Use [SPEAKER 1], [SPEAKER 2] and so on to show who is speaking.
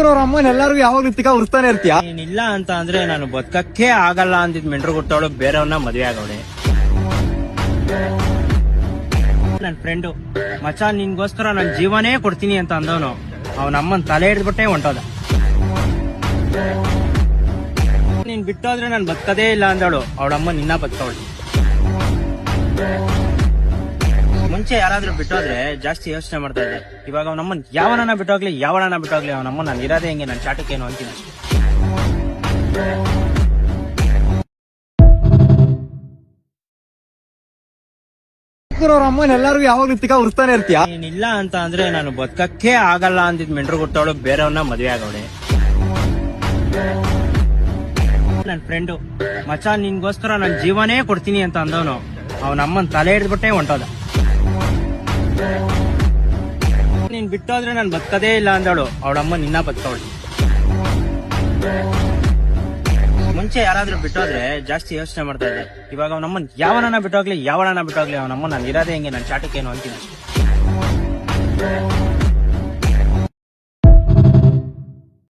[SPEAKER 1] ಅವ್ರ ಅಮ್ಮನ ಎಲ್ಲಾರ್ಗು ಯಾವಾಗ ತಿಕ್ಕ ಉರ್ಸ್ತಾನೆ ಇರ್ತೀಯ.
[SPEAKER 2] ನೀನಿಲ್ಲ ಅಂತ ಅಂದ್ರೆ ನಾನು ಬದುಕಕ್ಕೆ ಆಗಲ್ಲ ಅಂದಿದ್ ಮೆಂಟ್ರು ಕೊಟ್ಟವಳು ಬೇರೆಯವ್ರನ್ನ ಮದ್ವೆ ಆಗವಳೆ. ನನ್ ಫ್ರೆಂಡು ಮಚ ನಿನ್ಗೋಸ್ಕರ ನನ್ ಜೀವನೇ ಕೊಡ್ತೀನಿ ಅಂತ ಅಂದವನು ಅವನ ಅಮ್ಮನ್ ತಲೆ ಹಿಡ್ದ್ಬಿಟ್ಟೆ ಹೊಂಟೋದ. ನೀನ್ ಬಿಟ್ಟೋದ್ರೆ ನಾನ್ ಬದುಕದೇ ಇಲ್ಲ ಅಂದವಳು ಅವಳಮ್ಮ ನಿನ್ನ ಬದುಕವಳು. ಮುಂಚೆ ಯಾರಾದ್ರೂ ಬಿಟ್ಟೋದ್ರೆ ಜಾಸ್ತಿ ಯೋಚನೆ ಮಾಡ್ತಾ ಇದ್ದೆ. ಇವಾಗ ಅವನಮ್ಮನ್ ಯಾವನ ಬಿಟ್ಟೋಗ್ಲಿ ಅವನಮ್ಮ ನಾನು ಇರೋದೇ ಹೆಂಗೆ ನನ್ ಚಾಟಕ್ಕೇನು ಅಂತೀನಿ ಅಷ್ಟೇ.
[SPEAKER 1] ಅವ್ರ ಅಮ್ಮನ ಎಲ್ಲಾರ್ಗು ಯಾವಾಗ ತಿಕ್ಕ ಉರ್ಸ್ತಾನೆ ಇರ್ತೀಯ.
[SPEAKER 2] ನೀನಿಲ್ಲ ಅಂತ ಅಂದ್ರೆ ನಾನು ಬದುಕಕ್ಕೆ ಆಗಲ್ಲ ಅಂದಿದ್ ಮೆಂಟ್ರು ಕೊಟ್ಟವಳು ಬೇರೆಯವ್ರನ್ನ ಮದ್ವೆ ಆಗವಳೆ. ನನ್ ಫ್ರೆಂಡು ಮಚ ನಿನ್ಗೋಸ್ಕರ ನನ್ ಜೀವನೇ ಕೊಡ್ತೀನಿ ಅಂತ ಅಂದವನು ಅವನ ಅಮ್ಮನ್ ತಲೆ ಹಿಡ್ದ್ಬಿಟ್ಟೆ ಹೊಂಟೋದ. ನೀನ್ ಬಿಟ್ಟೋದ್ರೆ ನಾನ್ ಬದುಕದೇ ಇಲ್ಲ ಅಂದವಳು ಅವಳಮ್ಮ ನಿನ್ನ ಬದುಕವಳು. ಮುಂಚೆ ಯಾರಾದ್ರೂ ಬಿಟ್ಟೋದ್ರೆ ಜಾಸ್ತಿ ಯೋಚನೆ ಮಾಡ್ತಾ ಇದ್ದೆ. ಇವಾಗ ಅವನಮ್ಮನ್ ಯಾವನ ಬಿಟ್ಟೋಗ್ಲಿ ಅವನಮ್ಮ ನಾನು ಇರೋದೇ ಹೆಂಗೆ ನನ್ ಚಾಟಕ್ಕೇನು ಅಂತೀನಿ ಅಷ್ಟೇ.